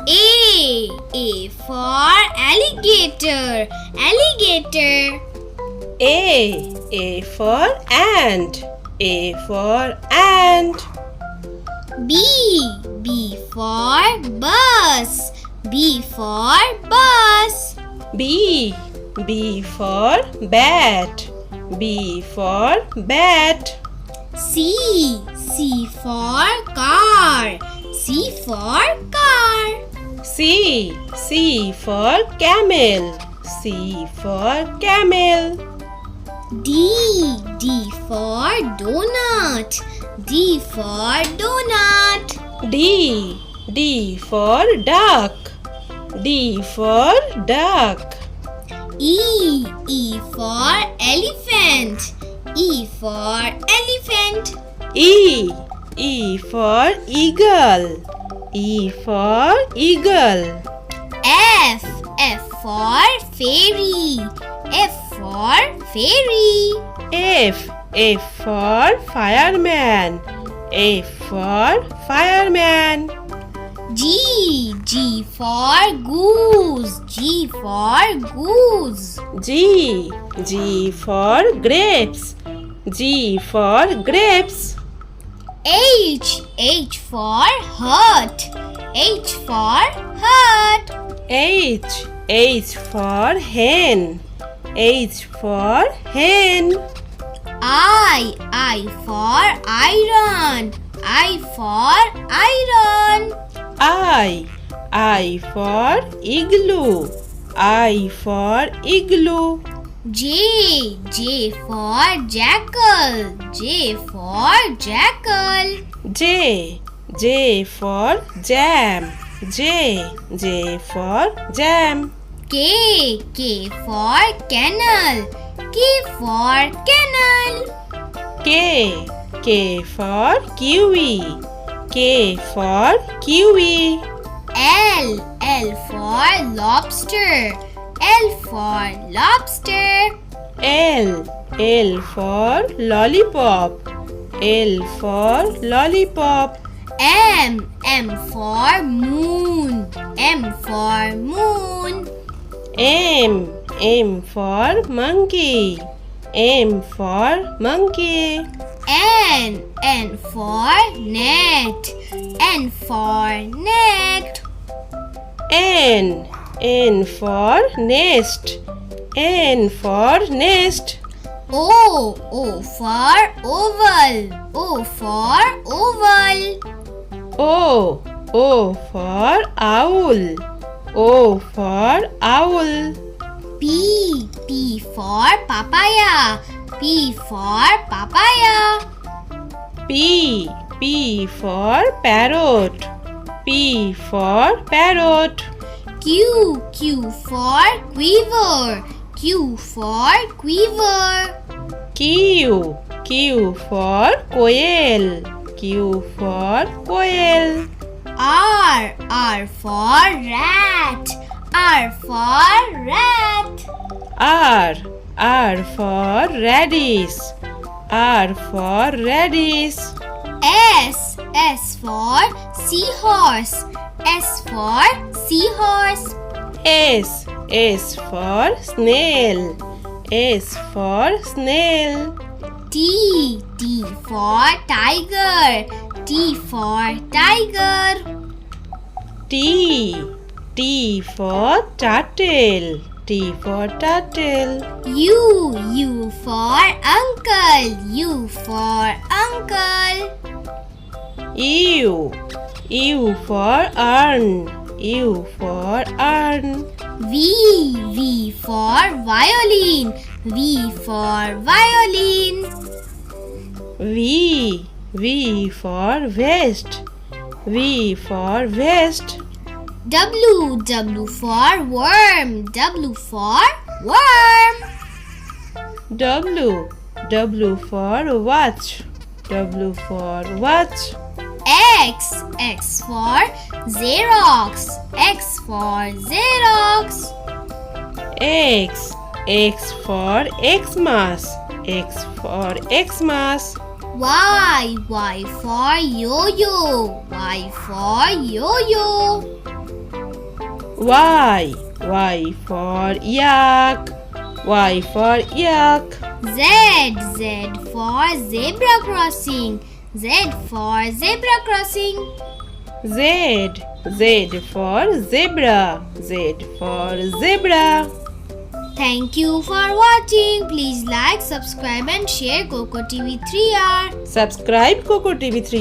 A for alligator. Alligator. A for ant. A for ant. B for bus. B for bus. B for bat. B for bat. C for car. C for car. C for camel. C for camel. D for donut. D for donut. D for duck. D for duck. E for elephant. E for elephant. E for eagle. E for eagle. F for fairy. F for fairy. F for fireman. F for fireman. G for goose. G for goose. G for grapes. G for grapes. H for hut. H for hut. H for hen. H for hen. I for iron. I for iron. I for igloo. I for igloo. J for jackal. J for jackal. J for jam. J for jam. K for kannel. K for kannel. K for kiwi. K for kiwi. L for lobster. L for lobster. L for lollipop. L for lollipop. M for moon. M for moon. M for monkey. M for monkey. N for net. N for net. N for nest. N for nest. O for oval. O for oval. O for owl. O for owl. P for papaya. P for papaya. P for parrot. P for parrot. Q for quiver. Q for quiver. Q for quail. Q for quail. R for rat. R for rat. R for radish. R for radish. S for seahorse. S for seahorse. S for snail. S for snail. T for tiger. T for tiger. T for turtle. T for turtle. U for uncle. U for uncle. U for urn. U for urn. V for violin. V for violin. V for vest. V for vest. W for worm. W for worm. W for watch. W for watch. X for Xerox. X for Xerox. X for xmas. X for xmas. Y for yo-yo. Y for yo-yo. Y. Y for yak. Y for yak. Z. Z for zebra crossing. Z for zebra crossing. Z. Z for zebra. Z for zebra. Thank you for watching. Please like, subscribe and share Coco TV 3R. Subscribe Coco TV 3.